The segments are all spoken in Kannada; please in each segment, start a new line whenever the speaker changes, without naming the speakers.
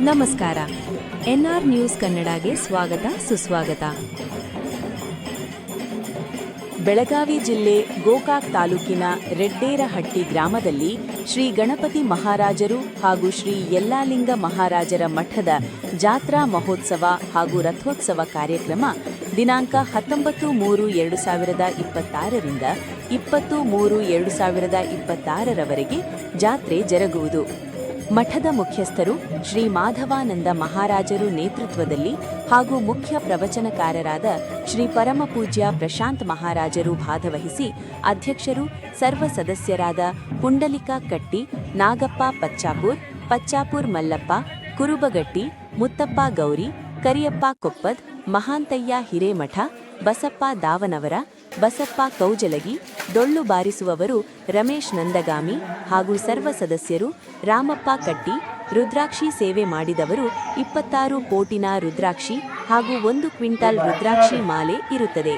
ನಮಸ್ಕಾರ. ಎನ್ಆರ್ ನ್ಯೂಸ್ ಕನ್ನಡಗೆ ಸ್ವಾಗತ ಸುಸ್ವಾಗತ. ಬೆಳಗಾವಿ ಜಿಲ್ಲೆ ಗೋಕಾಕ್ ತಾಲೂಕಿನ ರೆಡ್ಡೇರಹಟ್ಟಿ ಗ್ರಾಮದಲ್ಲಿ ಶ್ರೀ ಗಣಪತಿ ಮಹಾರಾಜರು ಹಾಗೂ ಶ್ರೀ ಯಲ್ಲಾಲಿಂಗ ಮಹಾರಾಜರ ಮಠದ ಜಾತ್ರಾ ಮಹೋತ್ಸವ ಹಾಗೂ ರಥೋತ್ಸವ ಕಾರ್ಯಕ್ರಮ ದಿನಾಂಕ 19-3-2026 ರಿಂದ 20-3-2026 ರವರೆಗೆ ಜಾತ್ರೆ ಜರುಗುವುದು. ಮಠದ ಮುಖ್ಯಸ್ಥರು ಶ್ರೀ ಮಾಧವಾನಂದ ಮಹಾರಾಜರು ನೇತೃತ್ವದಲ್ಲಿ ಹಾಗೂ ಮುಖ್ಯ ಪ್ರವಚನಕಾರರಾದ ಶ್ರೀ ಪರಮಪೂಜ್ಯ ಪ್ರಶಾಂತ್ ಮಹಾರಾಜರು ಭಾಗವಹಿಸಿ ಅಧ್ಯಕ್ಷರು ಸರ್ವ ಸದಸ್ಯರಾದ ಪುಂಡಲಿಕ ಕಟ್ಟಿ, ನಾಗಪ್ಪ ಪಚ್ಚಾಪುರ್ ಮಲ್ಲಪ್ಪ, ಕುರುಬಗಟ್ಟಿ, ಮುತ್ತಪ್ಪ ಗೌರಿ, ಕರಿಯಪ್ಪ ಕೊಪ್ಪದ್, ಮಹಾಂತಯ್ಯ ಹಿರೇಮಠ, ಬಸಪ್ಪ ದಾವನವರ, ಬಸಪ್ಪ ಕೌಜಲಗಿ, ಡೊಳ್ಳು ಬಾರಿಸುವವರು ರಮೇಶ್ ನಂದಗಾಮಿ ಹಾಗೂ ಸರ್ವ ಸದಸ್ಯರು, ರಾಮಪ್ಪ ಕಟ್ಟಿ, ರುದ್ರಾಕ್ಷಿ ಸೇವೆ ಮಾಡಿದವರು 26 ಪೋಟಿನ ರುದ್ರಾಕ್ಷಿ ಹಾಗೂ 1 ಕ್ವಿಂಟಾಲ್ ರುದ್ರಾಕ್ಷಿ ಮಾಲೆ ಇರುತ್ತದೆ.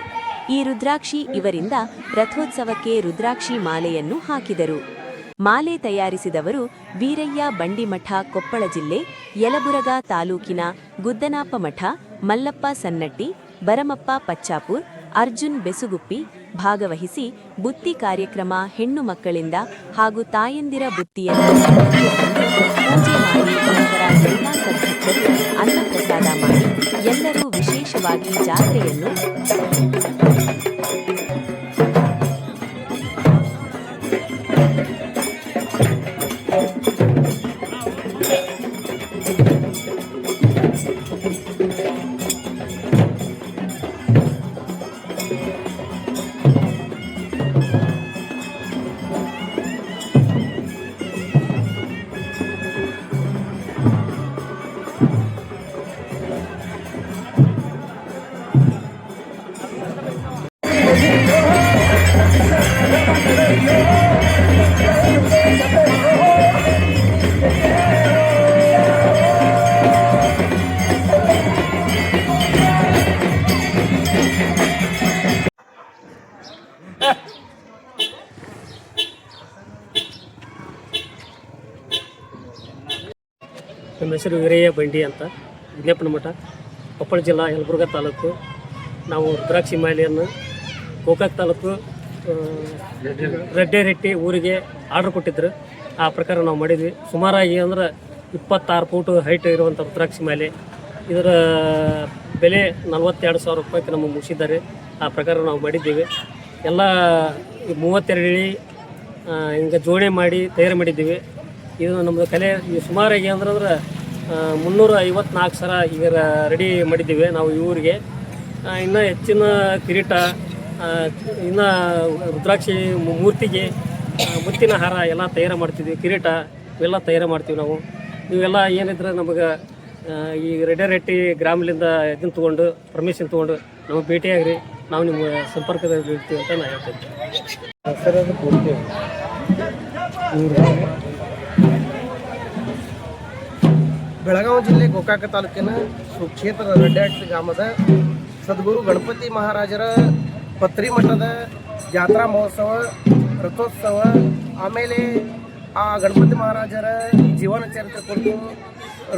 ಈ ರುದ್ರಾಕ್ಷಿ ಇವರಿಂದ ರಥೋತ್ಸವಕ್ಕೆ ರುದ್ರಾಕ್ಷಿ ಮಾಲೆಯನ್ನು ಹಾಕಿದರು. ಮಾಲೆ ತಯಾರಿಸಿದವರು ವೀರಯ್ಯ ಬಂಡಿಮಠ, ಕೊಪ್ಪಳ ಜಿಲ್ಲೆ, ಯಲಬುರಗಾ ತಾಲೂಕಿನ ಗುದ್ದನಾಪಮಠ, ಮಲ್ಲಪ್ಪ ಸನ್ನಟ್ಟಿ, ಬರಮಪ್ಪ ಪಚ್ಚಾಪುರ್, ಅರ್ಜುನ್ ಬೆಸುಗುಪ್ಪಿ ಭಾಗವಹಿಸಿ ಬುತ್ತಿ ಕಾರ್ಯಕ್ರಮ ಹೆಣ್ಣು ಮಕ್ಕಳಿಂದ ಹಾಗೂ ತಾಯಂದಿರ ಬುತ್ತಿಯನ್ನು ಪೂಜೆ ಮಾಡಿ ನಂತರ ಎಲ್ಲ ಸದ್ಭಕ್ತರು ಅನ್ನಪ್ರಸಾದ ಮಾಡಿ ಎಲ್ಲರೂ ವಿಶೇಷವಾಗಿ ಜಾತ್ರೆಯನ್ನು
ನಮ್ಮ ಹೆಸರು ವೀರಯ್ಯ ಬಂಡಿ ಅಂತ, ವಿಜ್ಞಾಪನ ಮಠ, ಕೊಪ್ಪಳ ಜಿಲ್ಲಾ, ಯಲಬುರ್ಗಾ ತಾಲೂಕು. ನಾವು ರುದ್ರಾಕ್ಷಿ ಮಾಲೆಯನ್ನು ಗೋಕಾಕ್ ತಾಲೂಕು ರೆಡ್ಡೇರಹಟ್ಟಿ ಊರಿಗೆ ಆರ್ಡ್ರ್ ಕೊಟ್ಟಿದ್ರು. ಆ ಪ್ರಕಾರ ನಾವು ಮಾಡಿದ್ವಿ. ಸುಮಾರಾಗಿ ಅಂದ್ರೆ 26 ಫೂಟ್ ಹೈಟ್ ಇರುವಂಥ ರುದ್ರಾಕ್ಷಿ ಮಾಲೆ. ಇದರ ಬೆಲೆ 42,000 ರೂಪಾಯಿಗೆ ನಮಗೆ ಮುಗಿಸಿದ್ದಾರೆ. ಆ ಪ್ರಕಾರ ನಾವು ಮಾಡಿದ್ದೀವಿ. ಎಲ್ಲ 32 ಇಳಿ ಹಿಂಗೆ ಜೋಡಣೆ ಮಾಡಿ ತಯಾರು ಮಾಡಿದ್ದೀವಿ. ಇದು ನಮ್ಮದು ಕಲೆ. ಸುಮಾರಾಗಿ ಅಂದ್ರೆ 354 ಸರ ಈಗ ರೆಡಿ ಮಾಡಿದ್ದೀವಿ ನಾವು ಈ ಊರಿಗೆ. ಇನ್ನು ಹೆಚ್ಚಿನ ಕಿರೀಟ, ಇನ್ನು ರುದ್ರಾಕ್ಷಿ ಮೂರ್ತಿಗೆ ಮುತ್ತಿನ ಹಾರ ಎಲ್ಲ ತಯಾರು ಮಾಡ್ತಿದ್ವಿ. ಕಿರೀಟ ಇವೆಲ್ಲ ತಯಾರು ಮಾಡ್ತೀವಿ ನಾವು. ಇವೆಲ್ಲ ಏನಿದ್ರೆ ನಮಗೆ ಈ ರೆಡ್ಡೇರಹಟ್ಟಿ ಗ್ರಾಮದಿಂದ ಇದನ್ನು ತೊಗೊಂಡು ಪರ್ಮಿಷನ್ ತೊಗೊಂಡು ನಮಗೆ ಭೇಟಿಯಾಗ್ರಿ, ನಾವು ನಿಮ್ಮ ಸಂಪರ್ಕದಲ್ಲಿ ಇರ್ತೀವಿ ಅಂತ ನಾನು ಹೇಳ್ತೀನಿ.
ಬೆಳಗಾವಿ ಜಿಲ್ಲೆ ಗೋಕಾಕ ತಾಲೂಕಿನ ಸುಕ್ಷೇತ್ರ ರೆಡ್ಡೇರಹಟ್ಟಿ ಗ್ರಾಮದ ಸದ್ಗುರು ಗಣಪತಿ ಮಹಾರಾಜರ ಪತ್ರಿ ಮಠದ ಜಾತ್ರಾ ಮಹೋತ್ಸವ, ರಥೋತ್ಸವ, ಆಮೇಲೆ ಆ ಗಣಪತಿ ಮಹಾರಾಜರ ಜೀವನ ಚರಿತ್ರೆ ಕುರಿತು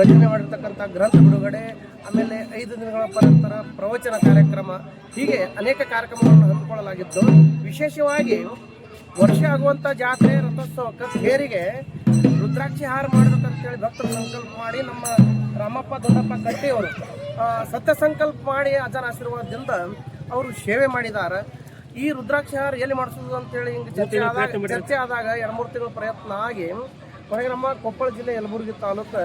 ರಚನೆ ಮಾಡಿರ್ತಕ್ಕಂಥ ಗ್ರಂಥ ಬಿಡುಗಡೆ, ಆಮೇಲೆ 5 ದಿನಗಳ ಪರಂತರ ಪ್ರವಚನ ಕಾರ್ಯಕ್ರಮ, ಹೀಗೆ ಅನೇಕ ಕಾರ್ಯಕ್ರಮಗಳನ್ನು ಹಮ್ಮಿಕೊಳ್ಳಲಾಗಿದ್ದು, ವಿಶೇಷವಾಗಿ ವರ್ಷ ಆಗುವಂಥ ಜಾತ್ರೆ ರಥೋತ್ಸವಕ್ಕೆ ತೇರಿಗೆ ರುದ್ರಾಕ್ಷಿ ಹಾರ ಮಾಡಬೇಕಂತೇಳಿ ಭಕ್ತರು ಸಂಕಲ್ಪ ಮಾಡಿ ನಮ್ಮ ರಾಮಪ್ಪ ದೊಡ್ಡಪ್ಪ ಕಟ್ಟಿಯವರು ಸತ್ಯ ಸಂಕಲ್ಪ ಮಾಡಿ ಅಜ್ಜನ ಆಶೀರ್ವಾದದಿಂದ ಅವರು ಸೇವೆ ಮಾಡಿದ್ದಾರೆ. ಈ ರುದ್ರಾಕ್ಷಿ ಹಾರ ಎಲ್ಲಿ ಮಾಡಿಸೋದು ಅಂತೇಳಿ ಹಿಂಗೆ ಚರ್ಚೆ ಆದಾಗ 2-3 ತಿಂಗಳ ಪ್ರಯತ್ನ ಆಗಿ ಕೊನೆಗೆ ನಮ್ಮ ಕೊಪ್ಪಳ ಜಿಲ್ಲೆ ಯಲಬುರ್ಗಿ ತಾಲೂಕು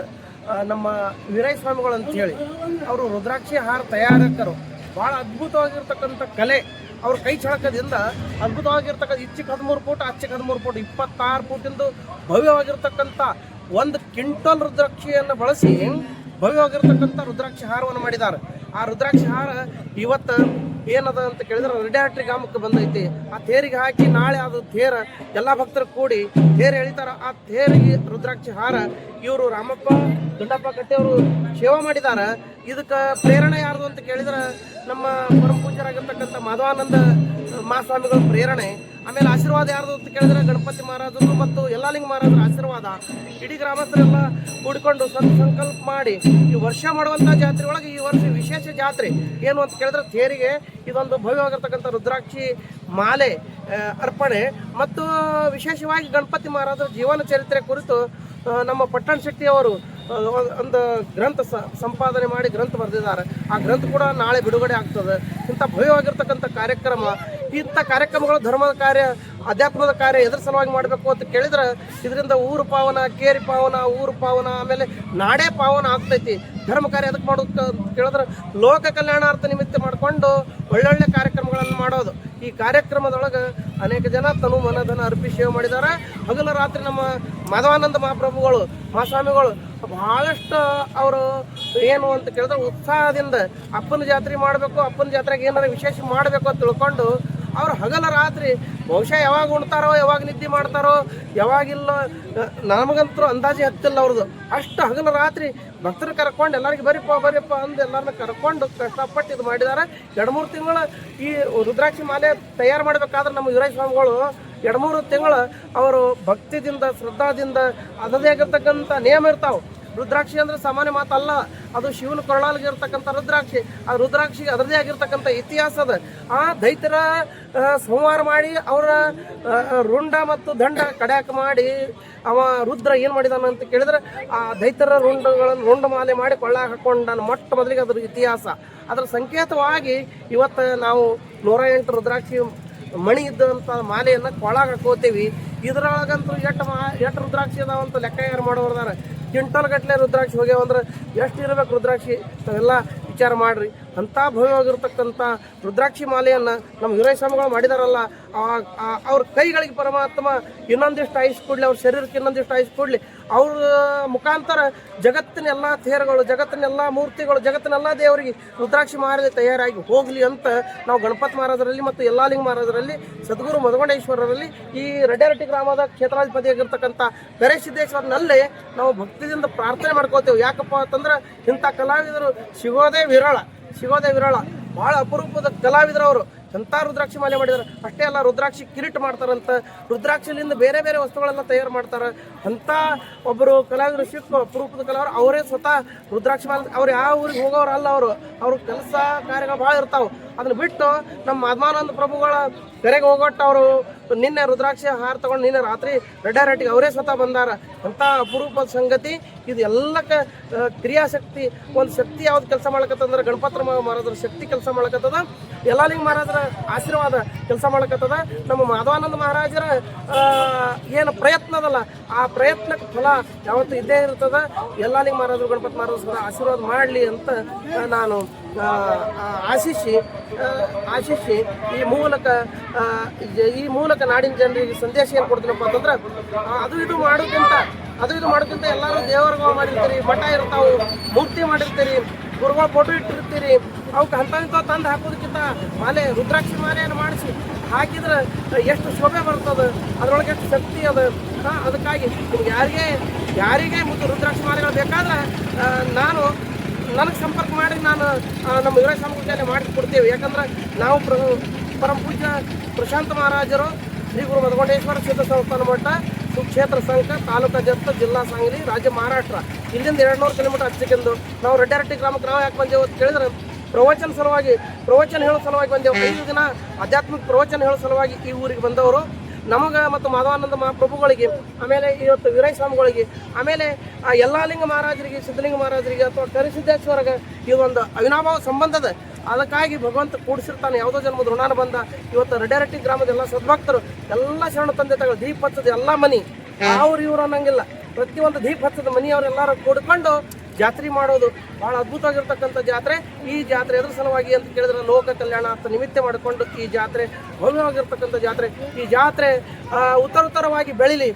ನಮ್ಮ ವೀರಯ್ಯ ಸ್ವಾಮಿಗಳು ಅಂತೇಳಿ ಅವರು ರುದ್ರಾಕ್ಷಿ ಹಾರ ತಯಾರಕರು. ಭಾಳ ಅದ್ಭುತವಾಗಿರ್ತಕ್ಕಂಥ ಕಲೆ, ಅವ್ರ ಕೈ ಚಳಕದಿಂದ ಅದ್ಭುತವಾಗಿರ್ತಕ್ಕಂಥ ಇಚ್ಚಿಗೆ 13 ಫೂಟ್, ಅಚ್ಚಿಗೆ 13 ಫೂಟ್, 26 ಫೂಟಿಂದು ಭವ್ಯವಾಗಿರ್ತಕ್ಕಂಥ 1 ಕ್ವಿಂಟಲ್ ರುದ್ರಾಕ್ಷಿಯನ್ನು ಬಳಸಿ ಭವ್ಯವಾಗಿರ್ತಕ್ಕಂಥ ರುದ್ರಾಕ್ಷಿ ಹಾರವನ್ನು ಮಾಡಿದ್ದಾರೆ. ಆ ರುದ್ರಾಕ್ಷಿ ಹಾರ ಇವತ್ತು ಏನದ ಅಂತ ಕೇಳಿದ್ರೆ ರೆಡ್ಡೇರಹಟ್ಟಿ ಗ್ರಾಮಕ್ಕೆ ಬಂದೈತಿ. ಆ ತೇರಿಗೆ ಹಾಕಿ ನಾಳೆ ಅದು ತೇರ ಎಲ್ಲ ಭಕ್ತರು ಕೂಡಿ ತೇರು ಎಳಿತಾರೆ. ಆ ತೇರಿಗೆ ರುದ್ರಾಕ್ಷಿ ಹಾರ ಇವರು ರಾಮಪ್ಪ ದೊಡ್ಡಪ್ಪ ಕಟ್ಟೆಯವರು ಸೇವೆ ಮಾಡಿದ್ದಾರೆ. ಇದಕ್ಕೆ ಪ್ರೇರಣೆ ಯಾರ್ದು ಅಂತ ಕೇಳಿದ್ರೆ ನಮ್ಮ ಪರಮ ಪೂಜ್ಯರಾಗಿರ್ತಕ್ಕಂಥ ಮಾಧವಾನಂದ ಮಹಾಸ್ವಾಮಿಗಳ ಪ್ರೇರಣೆ. ಆಮೇಲೆ ಆಶೀರ್ವಾದ ಯಾರ್ದು ಅಂತ ಕೇಳಿದ್ರೆ ಗಣಪತಿ ಮಹಾರಾಜರು ಮತ್ತು ಯಲ್ಲಾಲಿಂಗ ಮಹಾರಾಜರ ಆಶೀರ್ವಾದ. ಇಡೀ ಗ್ರಾಮಸ್ಥರೆಲ್ಲ ಕೂಡಿಕೊಂಡು ಸಂಕಲ್ಪ ಮಾಡಿ ಈ ವರ್ಷ ಮಾಡುವಂಥ ಜಾತ್ರೆ ಒಳಗೆ ಈ ವರ್ಷ ವಿಶೇಷ ಜಾತ್ರೆ ಏನು ಅಂತ ಕೇಳಿದ್ರೆ ತೇರಿಗೆ ಇದೊಂದು ಭವ್ಯವಾಗಿರ್ತಕ್ಕಂಥ ರುದ್ರಾಕ್ಷಿ ಮಾಲೆ ಅರ್ಪಣೆ ಮತ್ತು ವಿಶೇಷವಾಗಿ ಗಣಪತಿ ಮಹಾರಾಜರ ಜೀವನ ಚರಿತ್ರೆ ಕುರಿತು ನಮ್ಮ ಪಟ್ಟಣ ಶೆಟ್ಟಿಯವರು ಒಂದು ಗ್ರಂಥ ಸಂಪಾದನೆ ಮಾಡಿ ಗ್ರಂಥ ಬರೆದಿದ್ದಾರೆ. ಆ ಗ್ರಂಥ ಕೂಡ ನಾಳೆ ಬಿಡುಗಡೆ ಆಗ್ತದೆ. ಇಂಥ ಭವ್ಯವಾಗಿರ್ತಕ್ಕಂಥ ಕಾರ್ಯಕ್ರಮ, ಇಂಥ ಕಾರ್ಯಕ್ರಮಗಳು ಧರ್ಮದ ಕಾರ್ಯ, ಅಧ್ಯಾತ್ಮದ ಕಾರ್ಯ ಎದ್ರ ಸಲುವಾಗಿ ಮಾಡಬೇಕು ಅಂತ ಕೇಳಿದ್ರೆ ಇದರಿಂದ ಊರು ಪಾವನ, ಕೇರಿ ಪಾವನ, ಊರು ಪಾವನ, ಆಮೇಲೆ ನಾಡೇ ಪಾವನ ಆಗ್ತೈತಿ. ಧರ್ಮ ಕಾರ್ಯ ಅದಕ್ಕೆ ಮಾಡೋದು ಅಂತ ಕೇಳಿದ್ರೆ ಲೋಕ ಕಲ್ಯಾಣಾರ್ಥ ನಿಮಿತ್ತ ಮಾಡಿಕೊಂಡು ಒಳ್ಳೊಳ್ಳೆ ಕಾರ್ಯಕ್ರಮಗಳನ್ನು ಮಾಡೋದು. ಈ ಕಾರ್ಯಕ್ರಮದೊಳಗೆ ಅನೇಕ ಜನ ತನು ಮನಧನ ಅರ್ಪಿ ಸೇವೆ ಮಾಡಿದ್ದಾರೆ. ಹಗಲು ರಾತ್ರಿ ನಮ್ಮ ಮಾಧವಾನಂದ ಮಹಾಪ್ರಭುಗಳು, ಮಹಾಸ್ವಾಮಿಗಳು ಭಾಳಷ್ಟು ಅವರು ಏನು ಅಂತ ಕೇಳಿದ್ರೆ ಉತ್ಸಾಹದಿಂದ ಅಪ್ಪನ ಜಾತ್ರೆ ಮಾಡಬೇಕು, ಅಪ್ಪನ ಜಾತ್ರೆಗೆ ಏನಾರು ವಿಶೇಷ ಮಾಡಬೇಕು ಅಂತ ತಿಳ್ಕೊಂಡು ಅವ್ರು ಹಗಲ ರಾತ್ರಿ ಬಹುಶಃ ಯಾವಾಗ ಉಣ್ತಾರೋ, ಯಾವಾಗ ನಿದ್ದೆ ಮಾಡ್ತಾರೋ, ಯಾವಾಗಿಲ್ಲ ನಮಗಂತೂ ಅಂದಾಜೆ ಹತ್ತಿಲ್ಲ ಅವ್ರದ್ದು. ಅಷ್ಟು ಹಗಲ ರಾತ್ರಿ ಭಕ್ತರು ಕರ್ಕೊಂಡು ಎಲ್ಲರಿಗೆ ಬರಿಯಪ್ಪ ಅಂದು ಎಲ್ಲರನ್ನ ಕರ್ಕೊಂಡು ಕಷ್ಟಪಟ್ಟು ಇದು ಮಾಡಿದ್ದಾರೆ. 2-3 ತಿಂಗಳು ಈ ರುದ್ರಾಕ್ಷಿ ಮಾಲೆ ತಯಾರು ಮಾಡಬೇಕಾದ್ರೆ ನಮ್ಮ ವೀರಯ್ಯ ಸ್ವಾಮಿಗಳು 2-3 ತಿಂಗಳು ಅವರು ಭಕ್ತಿದಿಂದ, ಶ್ರದ್ಧಾದಿಂದ ಅದರದೇ ಆಗಿರ್ತಕ್ಕಂಥ ನಿಯಮ ಇರ್ತಾವೆ. ರುದ್ರಾಕ್ಷಿ ಅಂದ್ರೆ ಸಾಮಾನ್ಯ ಮಾತಲ್ಲ, ಅದು ಶಿವನ ಕೊರಳಾಲಿಗೆ ಇರ್ತಕ್ಕಂಥ ರುದ್ರಾಕ್ಷಿ. ಆ ರುದ್ರಾಕ್ಷಿಗೆ ಅದರದೇ ಆಗಿರ್ತಕ್ಕಂಥ ಇತಿಹಾಸ ಅದ. ಆ ದೈತ್ಯರ ಸಂಹಾರ ಮಾಡಿ ಅವರ ರುಂಡ ಮತ್ತು ದಂಡ ಕಡ್ಯಾಕ ಮಾಡಿ ಅವ ರುದ್ರ ಏನು ಮಾಡಿದಾನ ಅಂತ ಕೇಳಿದ್ರೆ ಆ ದೈತ್ಯರ ರುಂಡ ಮಾಲೆ ಮಾಡಿ ಕೊಳ್ಳಾಗ ಹಾಕೊಂಡಾನ. ಮೊಟ್ಟ ಮೊದಲಿಗೆ ಅದ್ರ ಇತಿಹಾಸ, ಅದರ ಸಂಕೇತವಾಗಿ ಇವತ್ತು ನಾವು 108 ರುದ್ರಾಕ್ಷಿ ಮಣಿ ಇದ್ದಂಥ ಮಾಲೆಯನ್ನು ಕೊಳಾಗ ಹಾಕೋತೀವಿ. ಇದ್ರೊಳಗಂತೂ ಎಷ್ಟು ರುದ್ರಾಕ್ಷಿ ಅದಾವಂತ ಲೆಕ್ಕ ಯಾರು ಮಾಡೋರ್ದಾರ. ಕ್ವಿಂಟಲ್ ಗಟ್ಟಲೆ ರುದ್ರಾಕ್ಷಿ ಹೋಗ್ಯಾವಂದ್ರೆ ಎಷ್ಟು ಇರಬೇಕು ರುದ್ರಾಕ್ಷಿ, ತಾವೆಲ್ಲ ವಿಚಾರ ಮಾಡಿರಿ. ಅಂಥ ಭವ್ಯವಾಗಿರ್ತಕ್ಕಂಥ ರುದ್ರಾಕ್ಷಿ ಮಾಲೆಯನ್ನು ನಮ್ಮ ವೀರಯ್ಯ ಸ್ವಾಮಿಗಳು ಮಾಡಿದಾರಲ್ಲ, ಅವ್ರ ಕೈಗಳಿಗೆ ಪರಮಾತ್ಮ ಇನ್ನೊಂದಿಷ್ಟು ಆಯುಷ್ ಕೊಡಲಿ, ಅವ್ರ ಶರೀರಕ್ಕೆ ಇನ್ನೊಂದಿಷ್ಟು ಆಯುಷ್ ಕೊಡಲಿ. ಅವ್ರ ಮುಖಾಂತರ ಜಗತ್ತಿನೆಲ್ಲ ತೇರುಗಳು, ಜಗತ್ತಿನೆಲ್ಲ ಮೂರ್ತಿಗಳು, ಜಗತ್ತಿನೆಲ್ಲ ದೇವರಿಗೆ ರುದ್ರಾಕ್ಷಿ ಮಾಲೆ ತಯಾರಾಗಿ ಹೋಗಲಿ ಅಂತ ನಾವು ಗಣಪತಿ ಮಹಾರಾಜರಲ್ಲಿ ಮತ್ತು ಯಲ್ಲಾಲಿಂಗ ಮಹಾರಾಜರಲ್ಲಿ, ಸದ್ಗುರು ಮಧುಗೊಂಡೇಶ್ವರರಲ್ಲಿ, ಈ ರೆಡ್ಡೆರಟ್ಟಿ ಗ್ರಾಮದ ಕ್ಷೇತ್ರಾಧಿಪತಿಯಾಗಿರ್ತಕ್ಕಂಥ ಗಣೇಶಸಿದ್ದೇಶ್ವರನಲ್ಲೇ ನಾವು ಭಕ್ತಿಯಿಂದ ಪ್ರಾರ್ಥನೆ ಮಾಡ್ಕೋತೇವೆ. ಯಾಕಪ್ಪ ಅಂತಂದ್ರೆ ಇಂಥ ಕಲಾವಿದರು ಸಿಗೋದೇ ವಿರಳ. ಭಾಳ ಅಪರೂಪದ ಕಲಾವಿದರು ಅವರು. ಎಂಥ ರುದ್ರಾಕ್ಷಿ ಮಾಲೆ ಮಾಡಿದ್ದಾರೆ. ಅಷ್ಟೇ ಅಲ್ಲ, ರುದ್ರಾಕ್ಷಿ ಕಿರೀಟ ಮಾಡ್ತಾರಂತ, ರುದ್ರಾಕ್ಷಿಲಿಂದ ಬೇರೆ ಬೇರೆ ವಸ್ತುಗಳೆಲ್ಲ ತಯಾರು ಮಾಡ್ತಾರೆ. ಅಂಥ ಒಬ್ಬರು ಕಲಾವಿದರು ಸಿಕ್ಕು, ಅಪರೂಪದ ಕಲಾವಿದರು. ಅವರೇ ಸ್ವತಃ ರುದ್ರಾಕ್ಷಿ ಮಾಲೆ, ಅವ್ರು ಯಾವ ಊರಿಗೆ ಹೋಗೋರು ಅಲ್ಲ, ಅವ್ರ ಕೆಲಸ ಕಾರ್ಯಗಳು ಭಾಳ ಇರ್ತಾವೆ. ಅದನ್ನು ಬಿಟ್ಟು ನಮ್ಮ ಮಾಧವಾನಂದ ಪ್ರಭುಗಳ ಕೆರೆಗೆ ಹೋಗೋಟ್ಟು ಅವರು ನಿನ್ನೆ ರುದ್ರಾಕ್ಷಿ ಹಾರ ತಗೊಂಡು ನಿನ್ನೆ ರಾತ್ರಿ ರೆಡ್ಡೆರಟ್ಟಿಗೆ ಅವರೇ ಸ್ವತಃ ಬಂದಾರ. ಅಂಥ ಅಪರೂಪದ ಸಂಗತಿ ಇದು. ಎಲ್ಲಕ್ಕೆ ಕ್ರಿಯಾಶಕ್ತಿ, ಒಂದು ಶಕ್ತಿ ಯಾವ್ದು ಕೆಲಸ ಮಾಡ್ಕತ್ತಂದ್ರೆ ಗಣಪತಿ ಮಹಾರಾಜರ ಶಕ್ತಿ ಕೆಲಸ ಮಾಡ್ಕತ್ತದ, ಯಲ್ಲಾಲಿಂಗ ಮಹಾರಾಜರ ಆಶೀರ್ವಾದ ಕೆಲಸ ಮಾಡ್ಕತ್ತದ. ನಮ್ಮ ಮಾಧವಾನಂದ ಮಹಾರಾಜರ ಏನು ಪ್ರಯತ್ನ ಅದಲ್ಲ, ಆ ಪ್ರಯತ್ನಕ್ಕೆ ಫಲ ಯಾವತ್ತೂ ಇದ್ದೇ ಇರ್ತದೆ. ಯಲ್ಲಾಲಿಂಗ ಮಹಾರಾಜರು ಗಣಪತಿ ಮಹಾರಾಜರ ಆಶೀರ್ವಾದ ಮಾಡಲಿ ಅಂತ ನಾನು ಆಶಿಸಿ ಈ ಮೂಲಕ ನಾಡಿನ ಜನರಿಗೆ ಸಂದೇಶ ಏನು ಕೊಡ್ತೀನಪ್ಪ ಅಂತಂದ್ರೆ, ಅದು ಇದು ಮಾಡೋಕ್ಕಿಂತ ಎಲ್ಲರೂ ದೇವರುಗಳು ಮಾಡಿರ್ತೀರಿ, ಮಠ ಇರ್ತಾವೆ, ಮೂರ್ತಿ ಮಾಡಿರ್ತೀರಿ, ಗುರುಗಳ ಫೋಟೋ ಇಟ್ಟಿರ್ತೀರಿ. ಅವಕ್ಕೆ ಇಂಥ ತಂದು ಹಾಕೋದಕ್ಕಿಂತ ಮಾಲೆ, ರುದ್ರಾಕ್ಷಿ ಮಾಲೆಯನ್ನು ಮಾಡಿಸಿ ಹಾಕಿದ್ರೆ ಎಷ್ಟು ಶೋಭೆ ಬರ್ತದೆ, ಅದರೊಳಗೆ ಎಷ್ಟು ಶಕ್ತಿ ಅದ. ಅದಕ್ಕಾಗಿ ನಿಮ್ಗೆ ಯಾರಿಗೆ ಮತ್ತು ರುದ್ರಾಕ್ಷಿ ಮಾಲೆಗಳು ಬೇಕಾದ್ರೆ ನನಗೆ ಸಂಪರ್ಕ ಮಾಡಿ ನಾನು ನಮ್ಮ ವೀರಯ್ಯ ಸ್ವಾಮಿಗಳ ಮಾಡಿಕೊಡ್ತೇವೆ. ಯಾಕಂದ್ರೆ ನಾವು ಪರಮ ಪೂಜ್ಯ ಪ್ರಶಾಂತ ಮಹಾರಾಜರು, ಶ್ರೀ ಗುರು ಮಧುಗೊಂಡೇಶ್ವರ ಸಿದ್ಧ ಸಂಸ್ಥಾನ ಮಠ, ಸುಕ್ಷೇತ್ರ ಸಂಘ, ತಾಲೂಕಾ ಜತ್ತ, ಜಿಲ್ಲಾ ಸಾಂಗ್ಲಿ, ರಾಜ್ಯ ಮಹಾರಾಷ್ಟ್ರ. ಇಲ್ಲಿಂದ 200 ಕಿಲೋಮೀಟರ್ ಹಚ್ಚಿಕೊಂಡು ನಾವು ರೆಡ್ಡೆರಟ್ಟಿ ಗ್ರಾಮಕ್ಕೆ ನಾವು ಯಾಕೆ ಬಂದೆವು ಅಂತ ಕೇಳಿದ್ರೆ ಪ್ರವಚನ ಹೇಳೋ ಸಲುವಾಗಿ ಬಂದೆವು. 5 ದಿನ ಆಧ್ಯಾತ್ಮಿಕ ಪ್ರವಚನ ಹೇಳೋ ಸಲುವಾಗಿ ಈ ಊರಿಗೆ ಬಂದವರು. ನಮಗೆ ಮತ್ತು ಮಾಧವಾನಂದ ಮಹಾಪ್ರಭುಗಳಿಗೆ, ಆಮೇಲೆ ಇವತ್ತು ವೀರಯ್ಯ ಸ್ವಾಮಿಗಳಿಗೆ, ಆಮೇಲೆ ಯಲ್ಲಾಲಿಂಗ ಮಹಾರಾಜರಿಗೆ, ಸಿದ್ಧಲಿಂಗ ಮಹಾರಾಜರಿಗೆ ಅಥವಾ ಕರಿಸಿದ್ದೇಶ್ವರಗೆ ಇದೊಂದು ಅವಿನಾಭಾವ ಸಂಬಂಧದ. ಅದಕ್ಕಾಗಿ ಭಗವಂತ ಕೂಡಿಸಿರ್ತಾನೆ. ಯಾವುದೋ ಜನ್ಮದ ಋಣಾನ ಬಂದ. ಇವತ್ತು ರೆಡ್ಡೆರಟ್ಟಿ ಗ್ರಾಮದ ಎಲ್ಲ ಸದ್ಭಕ್ತರು, ಎಲ್ಲ ಶರಣ ತಂದೆ ತಗಳು ದೀಪ ಹಚ್ಚದ ಎಲ್ಲ ಮನಿ ಇವ್ರು ಅನ್ನಂಗಿಲ್ಲ, ಪ್ರತಿಯೊಂದು ದೀಪ ಹಚ್ಚದ ಮನೆಯವರೆಲ್ಲರೂ ಕೂಡಿಕೊಂಡು ಜಾತ್ರೆ ಮಾಡೋದು ಭಾಳ ಅದ್ಭುತವಾಗಿರ್ತಕ್ಕಂಥ ಜಾತ್ರೆ. ಈ ಜಾತ್ರೆ ಎದುರು ಸಲುವಾಗಿ ಅಂತ ಕೇಳಿದ್ರೆ ಲೋಕ ಕಲ್ಯಾಣಾರ್ಥ ನಿಮಿತ್ತ ಮಾಡಿಕೊಂಡು ಈ ಜಾತ್ರೆ ಭವ್ಯವಾಗಿರ್ತಕ್ಕಂಥ ಜಾತ್ರೆ. ಈ ಜಾತ್ರೆ ಉತ್ತರೋತ್ತರವಾಗಿ ಬೆಳೀಲಿ.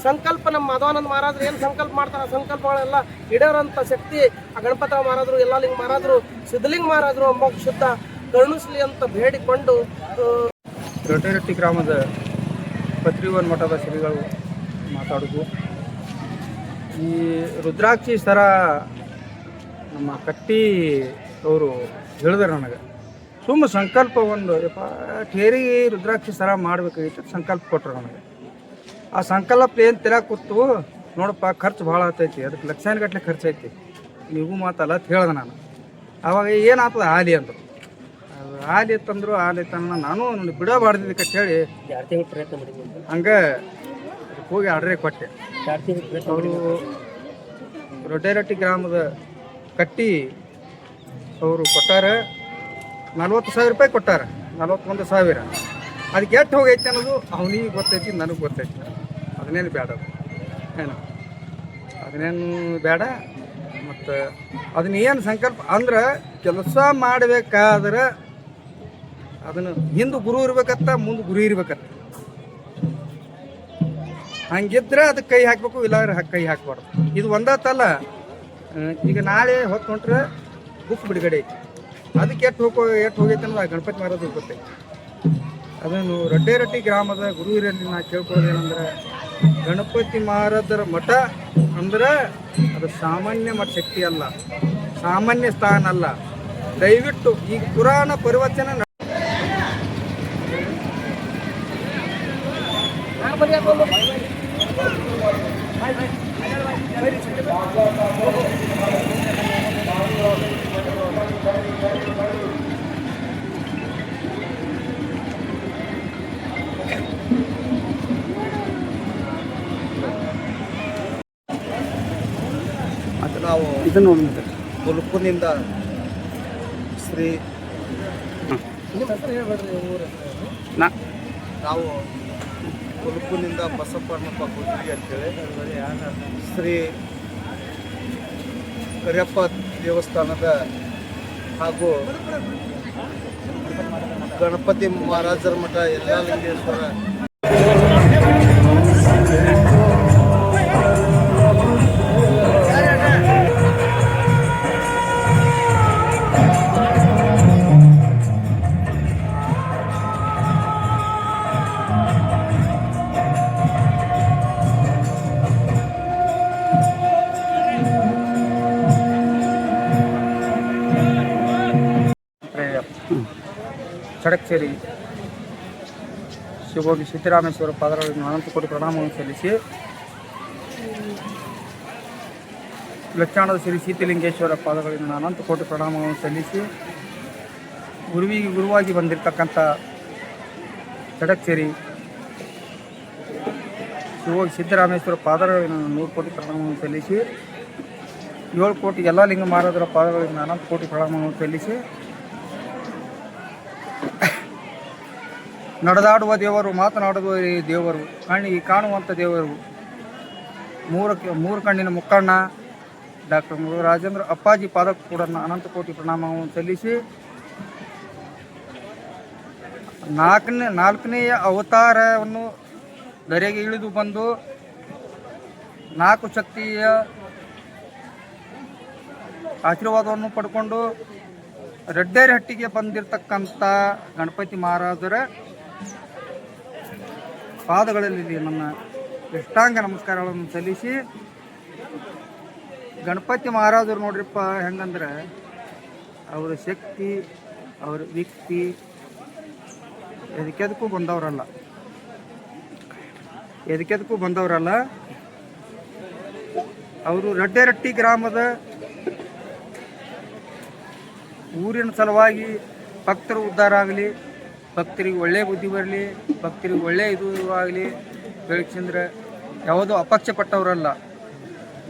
ಸಂಕಲ್ಪ ನಮ್ಮ ಮಾಧವಾನಂದ ಮಹಾರಾಜರು ಏನು ಸಂಕಲ್ಪ ಮಾಡ್ತಾರೆ, ಆ ಸಂಕಲ್ಪಗಳೆಲ್ಲ ಈಡೇರೋಂಥ ಶಕ್ತಿ ಆ ಗಣಪತಿ ಮಹಾರಾಜರು, ಯಲ್ಲಾಲಿಂಗ ಮಹಾರಾಜರು, ಸಿದ್ಧಲಿಂಗ ಮಹಾರಾಜರು ಅಂಬ ಶುದ್ಧ ಕರುಣಿಸಲಿ ಅಂತ ಬೇಡಿಕೊಂಡು
ರೆಡ್ಡೆರಟ್ಟಿ ಗ್ರಾಮದ ಪತ್ರಿವನ್ ಮಠದ ಶ್ರೀಗಳು ಮಾತಾಡೋದು. ಈ ರುದ್ರಾಕ್ಷಿ ಸರ ನಮ್ಮ ಕಟ್ಟಿ ಅವರು ಹೇಳಿದಾರೆ ನನಗೆ. ಸುಮ್ಮ ಸಂಕಲ್ಪ ಒಂದು ಠೇರಿಗೆ ರುದ್ರಾಕ್ಷಿ ಸರ ಮಾಡಬೇಕಾಗಿತ್ತು ಸಂಕಲ್ಪ ಕೊಟ್ಟರು ನನಗೆ. ಆ ಸಂಕಲ್ಪ ಏನು ತೆಲ ಕೂತು ನೋಡಪ್ಪ ಖರ್ಚು ಭಾಳ ಆಗ್ತೈತಿ, ಅದಕ್ಕೆ ಲಕ್ಷಾನುಗಟ್ಟಲೆ ಖರ್ಚು ಐತಿ, ನೀವು ಮಾತಲ್ಲ ಅಂತ ಹೇಳ್ದೆ ನಾನು. ಆವಾಗ ಏನಾಗ್ತದ ಆಲಿ ಅಂದರು. ಅದು ಆಲಿ ಇತ್ತಂದ್ರು ಆಲಿ ತನ್ನ ನಾನು ಬಿಡಬಾರ್ದಿದ್ದಕ್ಕೆ ಹೇಳಿ
2 ತಿಂಗಳು ಪ್ರಯತ್ನ ಮಾಡಿದ್ವಿ.
ಹಂಗೆ ಹೋಗಿ ಆರ್ಡ್ರೇ ಕೊಟ್ಟೆ.
2 ತಿಂಗಳು ಪ್ರಯತ್ನ
ಅವರು ರೊಡ್ಡೇರಟ್ಟಿ ಗ್ರಾಮದ ಕಟ್ಟಿ ಅವರು ಕೊಟ್ಟಾರೆ 40,000 ರೂಪಾಯಿ ಕೊಟ್ಟಾರೆ, 41,000. ಅದಕ್ಕೆ ಎಷ್ಟು ಹೋಗೈತೆ ಅನ್ನೋದು ಅವನಿಗೆ ಗೊತ್ತೈತಿ, ನನಗೆ ಗೊತ್ತೈತಿ. ಅದನ್ನೇನು ಬೇಡ, ಏನು ಅದನ್ನೇನು ಬೇಡ. ಮತ್ತು ಅದನ್ನ ಏನು ಸಂಕಲ್ಪ ಅಂದ್ರೆ ಕೆಲಸ ಮಾಡಬೇಕಾದ್ರೆ ಅದನ್ನು ಹಿಂದೆ ಗುರು ಇರ್ಬೇಕತ್ತ, ಮುಂದೆ ಗುರು ಇರ್ಬೇಕತ್ತ. ಹಂಗಿದ್ರೆ ಅದಕ್ಕೆ ಕೈ ಹಾಕಬೇಕು, ಇಲ್ಲ ಕೈ ಹಾಕ್ಬಾರ್ದು. ಇದು ಒಂದತ್ತಲ್ಲ. ಈಗ ನಾಳೆ ಹೊತ್ತು ಹೊಂಟ್ರೆ ಬುಕ್ ಬಿಡುಗಡೆ ಐತಿ, ಅದಕ್ಕೆ ಎಷ್ಟು ಹೋಗೈತೆ ಅನ್ನೋದು ಆ ಗಣಪತಿ ಮಹಾರಾಜ್ ಗೊತ್ತೈತಿ. ಅದನ್ನು ರೊಡ್ಡೇರಟ್ಟಿ ಗ್ರಾಮದ ಗುರು ಹಿರಿಯರಲ್ಲಿ ನಾ ಕೇಳ್ಕೊಳ್ಳೋದೇನೆಂದ್ರೆ, ಗಣಪತಿ ಮಹಾರಾಜರ ಮಠ ಅಂದ್ರೆ ಅದು ಸಾಮಾನ್ಯ ಮಠ ಶಕ್ತಿ ಅಲ್ಲ, ಸಾಮಾನ್ಯ ಸ್ಥಾನ ಅಲ್ಲ. ದಯವಿಟ್ಟು ಈಗ ಪುರಾಣ ಪರಿವಚನ
ನಾವು
ಇದನ್ನು
ಮುಲ್ಕುನಿಂದ ಶ್ರೀ ನಾವು ಮುಲ್ಕುನಿಂದ ಬಸಪ್ಪಣ್ಣಪ್ಪ ಗುಡ್ಡಿ ಅಂತೇಳಿ ಶ್ರೀ ಕರಿಯಪ್ಪ ದೇವಸ್ಥಾನದ ಹಾಗೂ ಗಣಪತಿ ಮಹಾರಾಜರ ಮಠ ಯಲ್ಲಾಲಿಂಗೇಶ್ವರ
ಚಡಕ್ಚೇರಿ ಶಿವೋಗಿ ಸಿದ್ದರಾಮೇಶ್ವರ ಪಾದಗಳಿಗೆ ಅನಂತ ಕೋಟಿ ಪ್ರಣಾಮವನ್ನು ಸಲ್ಲಿಸಿ, ಲಕ್ಷಾಣದ ಶ್ರೀ ಸೀತಲಿಂಗೇಶ್ವರ ಪಾದಗಳಿಗೆ ಅನಂತ ಕೋಟಿ ಪ್ರಣಾಮವನ್ನು ಸಲ್ಲಿಸಿ, ಗುರುವಾಗಿ ಬಂದಿರತಕ್ಕಂಥ ಚಡಕ್ಚೇರಿ ಶಿವೋಗಿ ಸಿದ್ದರಾಮೇಶ್ವರ ಪಾದಗಳಿಗೆ 100 ಕೋಟಿ ಪ್ರಣಾಮವನ್ನು ಸಲ್ಲಿಸಿ, 7 ಕೋಟಿ ಎಲ್ಲ ಲಿಂಗ ಮಹಾರಾಜರ ಪಾದಗಳಿಗೆ ಅನಂತ ಕೋಟಿ ಪ್ರಣಾಮವನ್ನು ಸಲ್ಲಿಸಿ, ನಡೆದಾಡುವ ದೇವರು, ಮಾತನಾಡುವ ದೇವರು, ಕಣ್ಣಿಗೆ ಕಾಣುವಂಥ ದೇವರು, ಮೂರು ಕಣ್ಣಿನ ಮುಕ್ಕಣ್ಣ ಡಾಕ್ಟರ್ ರಾಜೇಂದ್ರ ಅಪ್ಪಾಜಿ ಪಾದಕ್ಕೂ ಕೂಡ ಅನಂತ ಕೋಟಿ ಪ್ರಣಾಮವನ್ನು ಸಲ್ಲಿಸಿ, 4ನೆಯ ಅವತಾರವನ್ನು ಧರೆಗೆ ಇಳಿದು ಬಂದು 4 ಶಕ್ತಿಯ ಆಶೀರ್ವಾದವನ್ನು ಪಡ್ಕೊಂಡು ರೊಡ್ಡೇರಹಟ್ಟಿಗೆ ಬಂದಿರತಕ್ಕಂಥ ಗಣಪತಿ ಮಹಾರಾಜರ ಪಾದಗಳಲ್ಲಿ ನನ್ನ ಇಷ್ಟಾಂಗ ನಮಸ್ಕಾರಗಳನ್ನು ಸಲ್ಲಿಸಿ, ಗಣಪತಿ ಮಹಾರಾಜರು ನೋಡ್ರಿಪ್ಪ ಹೆಂಗಂದ್ರೆ ಅವರ ಶಕ್ತಿ, ಅವರ ವ್ಯಕ್ತಿ ಎದಕ್ಕೆದಕ್ಕೂ ಬಂದವರಲ್ಲ. ಅವರು ರೊಡ್ಡೇರಟ್ಟಿ ಗ್ರಾಮದ ಊರಿನ ಸಲುವಾಗಿ ಭಕ್ತರು ಉದ್ಧಾರ ಆಗಲಿ, ಭಕ್ತರಿಗೆ ಒಳ್ಳೆಯ ಬುದ್ಧಿ ಬರಲಿ, ಭಕ್ತರಿಗೆ ಒಳ್ಳೆಯ ಇದು ಆಗಲಿ ಬೆಳಗ್ಸಿಂದ್ರೆ ಯಾವುದೋ ಅಪಕ್ಷಪಟ್ಟವರಲ್ಲ.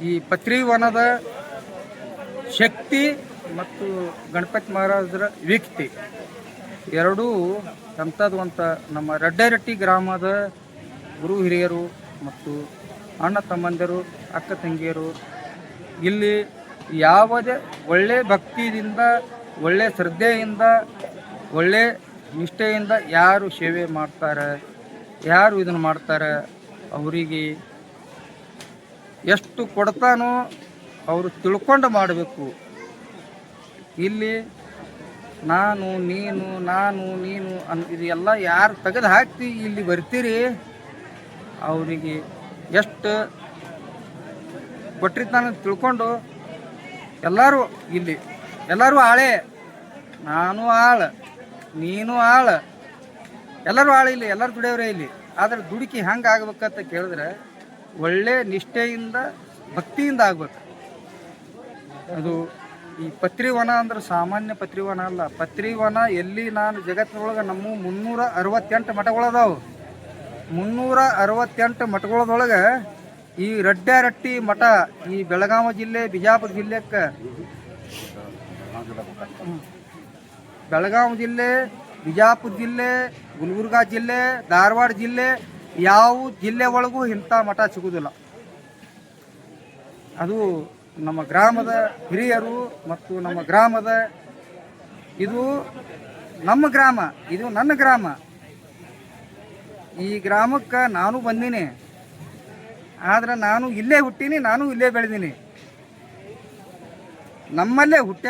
ಈ ಪತ್ರಿವನದ ಶಕ್ತಿ ಮತ್ತು ಗಣಪತಿ ಮಹಾರಾಜರ ವ್ಯಕ್ತಿ ಎರಡೂ ಎಂಥದ್ದು ಅಂತ ನಮ್ಮ ರೊಡ್ಡೇರಟ್ಟಿ ಗ್ರಾಮದ ಗುರು ಹಿರಿಯರು ಮತ್ತು ಅಣ್ಣ ತಮ್ಮಂದಿರು, ಅಕ್ಕ ತಂಗಿಯರು ಇಲ್ಲಿ ಯಾವುದೇ ಒಳ್ಳೆಯ ಭಕ್ತಿಯಿಂದ, ಒಳ್ಳೆಯ ಶ್ರದ್ಧೆಯಿಂದ, ಒಳ್ಳೆಯ ನಿಷ್ಠೆಯಿಂದ ಯಾರು ಸೇವೆ ಮಾಡ್ತಾರೆ, ಯಾರು ಇದನ್ನು ಮಾಡ್ತಾರೆ, ಅವರಿಗೆ ಎಷ್ಟು ಕೊಡ್ತಾನೋ ಅವರು ತಿಳ್ಕೊಂಡು ಮಾಡಬೇಕು. ಇಲ್ಲಿ ನಾನು ನೀನು ಇದೆಲ್ಲ ಯಾರು ತೆಗೆದು ಹಾಕ್ತಿ ಇಲ್ಲಿ ಬರ್ತೀರಿ ಅವರಿಗೆ ಎಷ್ಟು ಕೊಟ್ಟಿರ್ತಾನೆ ತಿಳ್ಕೊಂಡು ಎಲ್ಲರೂ ಆಳೆ, ನಾನು ಆಳ, ನೀನು ಆಳ, ಎಲ್ಲರೂ ಆಳ ಇಲ್ಲಿ, ಎಲ್ಲರೂ ದುಡಿಯೋರೇ ಇಲ್ಲಿ. ಆದರೆ ದುಡುಕಿ ಹೆಂಗೆ ಆಗ್ಬೇಕಂತ ಕೇಳಿದ್ರೆ ಒಳ್ಳೆ ನಿಷ್ಠೆಯಿಂದ ಭಕ್ತಿಯಿಂದ ಆಗ್ಬೇಕು. ಅದು ಈ ಪತ್ರಿವನ ಅಂದ್ರೆ ಸಾಮಾನ್ಯ ಪತ್ರಿವನ ಅಲ್ಲ. ಪತ್ರಿವನ ಎಲ್ಲಿ ನಾನು ಜಗತ್ತಿನೊಳಗೆ ನಮ್ಮ 368 ಮಠಗಳದಾವು. 368 ಮಠಗಳದೊಳಗೆ ಈ ರಡ್ಡ್ಯಾರಟ್ಟಿ ಮಠ ಈ ಬೆಳಗಾವಿ ಜಿಲ್ಲೆ, ಬಿಜಾಪುರ ಜಿಲ್ಲೆಕ್ಕೆ, ಬೆಳಗಾವಿ ಜಿಲ್ಲೆ, ಬಿಜಾಪುರ ಜಿಲ್ಲೆ, ಗುಲ್ಬರ್ಗಾ ಜಿಲ್ಲೆ, ಧಾರವಾಡ ಜಿಲ್ಲೆ, ಯಾವ ಜಿಲ್ಲೆ ಒಳಗೂ ಇಂಥ ಮಠ ಸಿಗುವುದಿಲ್ಲ. ಅದು ನಮ್ಮ ಗ್ರಾಮದ ಹಿರಿಯರು ಮತ್ತು ನಮ್ಮ ಗ್ರಾಮದ, ಇದು ನಮ್ಮ ಗ್ರಾಮ, ಇದು ನನ್ನ ಗ್ರಾಮ. ಈ ಗ್ರಾಮಕ್ಕೆ ನಾನು ಬಂದೀನಿ, ಆದ್ರೆ ನಾನು ಇಲ್ಲೇ ಹುಟ್ಟೀನಿ, ನಾನು ಇಲ್ಲೇ ಬೆಳೆದೀನಿ. ನಮ್ಮಲ್ಲೇ ಹುಟ್ಟ